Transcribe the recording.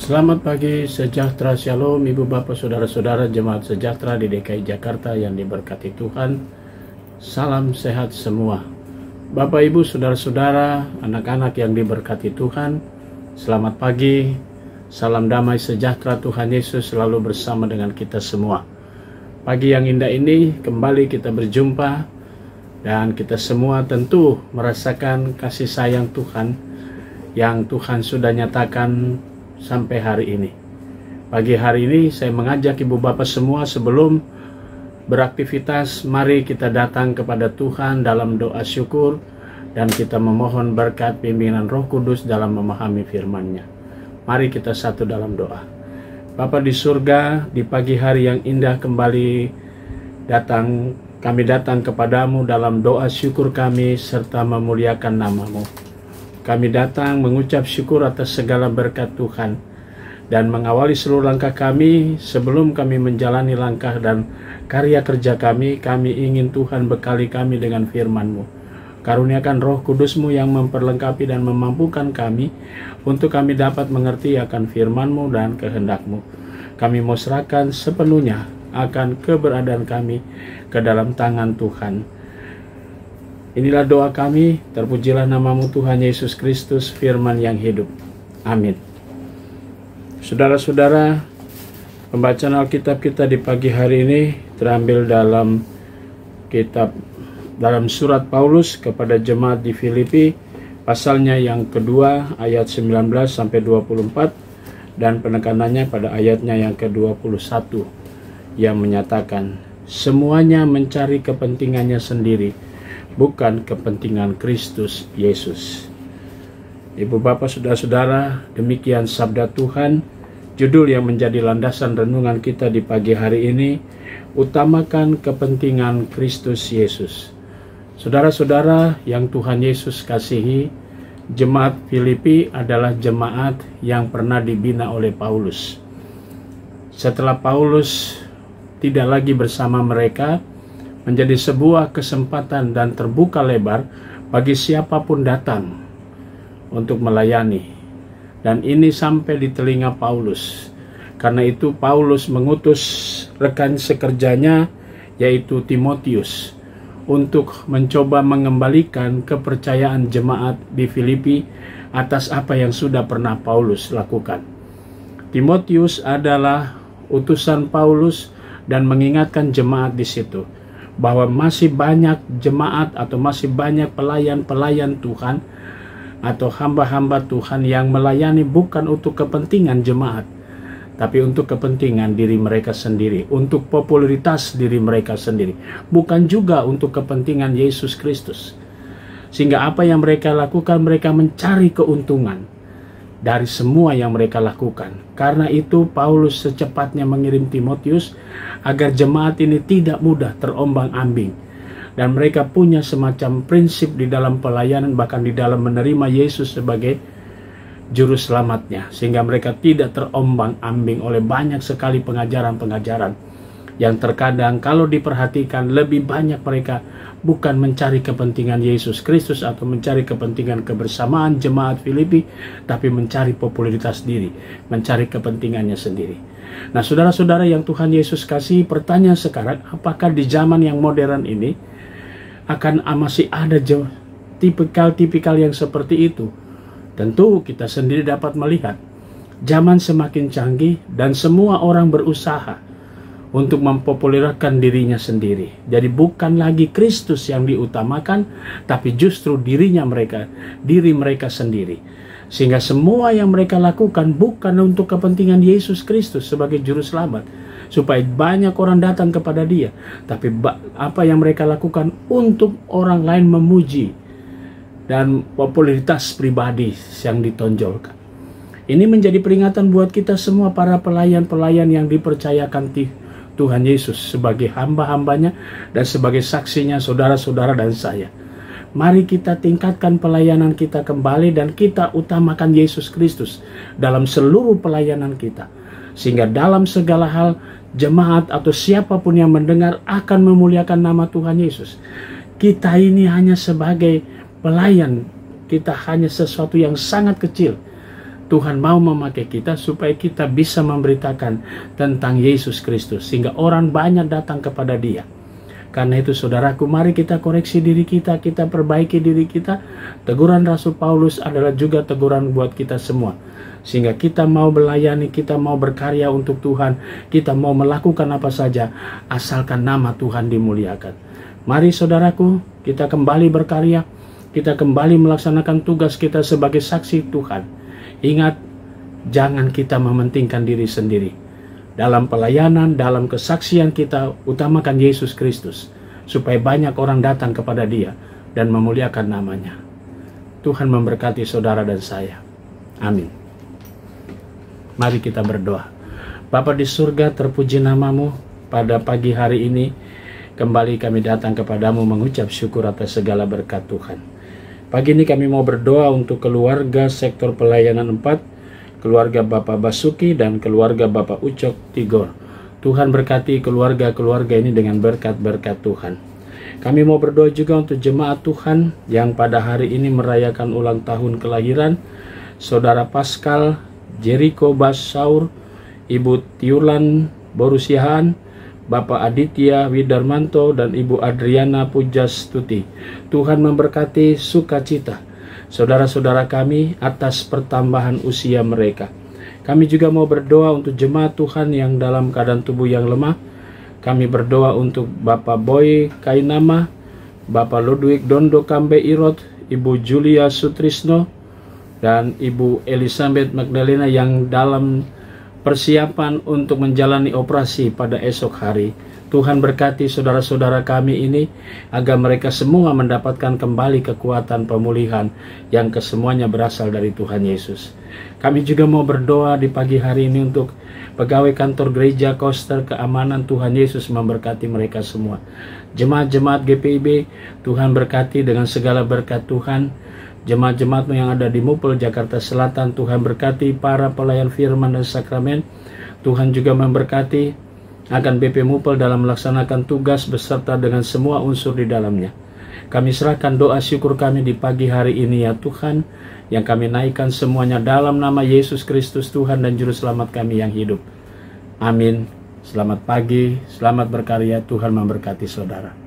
Selamat pagi, sejahtera, shalom, ibu bapak, saudara-saudara jemaat sejahtera di DKI Jakarta yang diberkati Tuhan. Salam sehat semua. Bapak ibu, saudara-saudara, anak-anak yang diberkati Tuhan, selamat pagi. Salam damai sejahtera Tuhan Yesus selalu bersama dengan kita semua. Pagi yang indah ini kembali kita berjumpa, dan kita semua tentu merasakan kasih sayang Tuhan yang Tuhan sudah nyatakan sampai hari ini. Pagi hari ini saya mengajak ibu bapak semua sebelum beraktivitas, mari kita datang kepada Tuhan dalam doa syukur dan kita memohon berkat pimpinan Roh Kudus dalam memahami firman-Nya. Mari kita satu dalam doa. Bapa di surga, di pagi hari yang indah kembali kami datang kepadamu dalam doa syukur kami serta memuliakan nama-Mu. Kami datang mengucap syukur atas segala berkat Tuhan dan mengawali seluruh langkah kami. Sebelum kami menjalani langkah dan karya kerja kami ingin Tuhan bekali kami dengan firman-Mu. Karuniakan Roh Kudus-Mu yang memperlengkapi dan memampukan kami untuk kami dapat mengerti akan firman-Mu dan kehendak-Mu. Kami mau serahkan sepenuhnya akan keberadaan kami ke dalam tangan Tuhan. Inilah doa kami, terpujilah nama-Mu Tuhan Yesus Kristus, firman yang hidup. Amin. Saudara-saudara, pembacaan Alkitab kita di pagi hari ini terambil dalam surat Paulus kepada jemaat di Filipi, pasalnya yang kedua ayat 19 sampai 24 dan penekanannya pada ayatnya yang ke-21 yang menyatakan semuanya mencari kepentingannya sendiri, bukan kepentingan Kristus Yesus. Ibu bapak, saudara-saudara, demikian sabda Tuhan. Judul yang menjadi landasan renungan kita di pagi hari ini, utamakan kepentingan Kristus Yesus. Saudara-saudara yang Tuhan Yesus kasihi, jemaat Filipi adalah jemaat yang pernah dibina oleh Paulus. Setelah Paulus tidak lagi bersama mereka, menjadi sebuah kesempatan dan terbuka lebar bagi siapapun datang untuk melayani. Dan ini sampai di telinga Paulus. Karena itu Paulus mengutus rekan sekerjanya yaitu Timotius untuk mencoba mengembalikan kepercayaan jemaat di Filipi atas apa yang sudah pernah Paulus lakukan. Timotius adalah utusan Paulus dan mengingatkan jemaat di situ bahwa masih banyak jemaat atau masih banyak pelayan-pelayan Tuhan atau hamba-hamba Tuhan yang melayani bukan untuk kepentingan jemaat, tapi untuk kepentingan diri mereka sendiri, untuk popularitas diri mereka sendiri, bukan juga untuk kepentingan Yesus Kristus. Sehingga apa yang mereka lakukan, mereka mencari keuntungan dari semua yang mereka lakukan. Karena itu Paulus secepatnya mengirim Timotius agar jemaat ini tidak mudah terombang-ambing dan mereka punya semacam prinsip di dalam pelayanan, bahkan di dalam menerima Yesus sebagai juru selamatnya, sehingga mereka tidak terombang-ambing oleh banyak sekali pengajaran-pengajaran yang terkadang kalau diperhatikan lebih banyak mereka bukan mencari kepentingan Yesus Kristus atau mencari kepentingan kebersamaan jemaat Filipi, tapi mencari popularitas diri, mencari kepentingannya sendiri. Nah, saudara-saudara yang Tuhan Yesus kasih, pertanyaan sekarang, apakah di zaman yang modern ini akan masih ada tipikal-tipikal yang seperti itu? Tentu kita sendiri dapat melihat zaman semakin canggih dan semua orang berusaha untuk mempopulerkan dirinya sendiri. Jadi bukan lagi Kristus yang diutamakan, tapi justru diri mereka sendiri. Sehingga semua yang mereka lakukan bukan untuk kepentingan Yesus Kristus sebagai juru selamat, supaya banyak orang datang kepada Dia, tapi apa yang mereka lakukan untuk orang lain memuji dan popularitas pribadi yang ditonjolkan. Ini menjadi peringatan buat kita semua para pelayan-pelayan yang dipercayakan Tuhan Yesus sebagai hamba-hambanya dan sebagai saksinya saudara-saudara dan saya. Mari kita tingkatkan pelayanan kita kembali dan kita utamakan Yesus Kristus dalam seluruh pelayanan kita. Sehingga dalam segala hal jemaat atau siapapun yang mendengar akan memuliakan nama Tuhan Yesus. Kita ini hanya sebagai pelayan, kita hanya sesuatu yang sangat kecil. Tuhan mau memakai kita supaya kita bisa memberitakan tentang Yesus Kristus, sehingga orang banyak datang kepada Dia. Karena itu saudaraku, mari kita koreksi diri kita, kita perbaiki diri kita. Teguran Rasul Paulus adalah juga teguran buat kita semua. Sehingga kita mau melayani, kita mau berkarya untuk Tuhan, kita mau melakukan apa saja, asalkan nama Tuhan dimuliakan. Mari saudaraku, kita kembali berkarya, kita kembali melaksanakan tugas kita sebagai saksi Tuhan. Ingat, jangan kita mementingkan diri sendiri. Dalam pelayanan, dalam kesaksian kita, utamakan Yesus Kristus, supaya banyak orang datang kepada Dia dan memuliakan namanya. Tuhan memberkati saudara dan saya. Amin. Mari kita berdoa. Bapa di surga, terpuji namamu. Pada pagi hari ini, kembali kami datang kepadamu mengucap syukur atas segala berkat Tuhan. Pagi ini kami mau berdoa untuk keluarga sektor pelayanan 4, keluarga Bapak Basuki dan keluarga Bapak Ucok Tigor. Tuhan berkati keluarga-keluarga ini dengan berkat-berkat Tuhan. Kami mau berdoa juga untuk jemaat Tuhan yang pada hari ini merayakan ulang tahun kelahiran Saudara Pascal Jericho Basaur, Ibu Tiulan Borusiahan, Bapak Aditya Widarmanto, dan Ibu Adriana Pujastuti. Tuhan memberkati sukacita saudara-saudara kami atas pertambahan usia mereka. Kami juga mau berdoa untuk jemaat Tuhan yang dalam keadaan tubuh yang lemah. Kami berdoa untuk Bapak Boy Kainama, Bapak Ludwig Dondo Kambe Irot, Ibu Julia Sutrisno, dan Ibu Elizabeth Magdalena yang dalam persiapan untuk menjalani operasi pada esok hari. Tuhan berkati saudara-saudara kami ini, agar mereka semua mendapatkan kembali kekuatan pemulihan yang kesemuanya berasal dari Tuhan Yesus. Kami juga mau berdoa di pagi hari ini untuk pegawai kantor gereja Koster Keamanan. Tuhan Yesus memberkati mereka semua. Jemaat-jemaat GPIB, Tuhan berkati dengan segala berkat Tuhan. Jemaat-jemaatmu yang ada di Mupel, Jakarta Selatan, Tuhan berkati para pelayan firman dan sakramen. Tuhan juga memberkati akan BP Mupel dalam melaksanakan tugas beserta dengan semua unsur di dalamnya. Kami serahkan doa syukur kami di pagi hari ini ya Tuhan, yang kami naikkan semuanya dalam nama Yesus Kristus Tuhan dan Juru Selamat kami yang hidup. Amin. Selamat pagi, selamat berkarya, Tuhan memberkati saudara.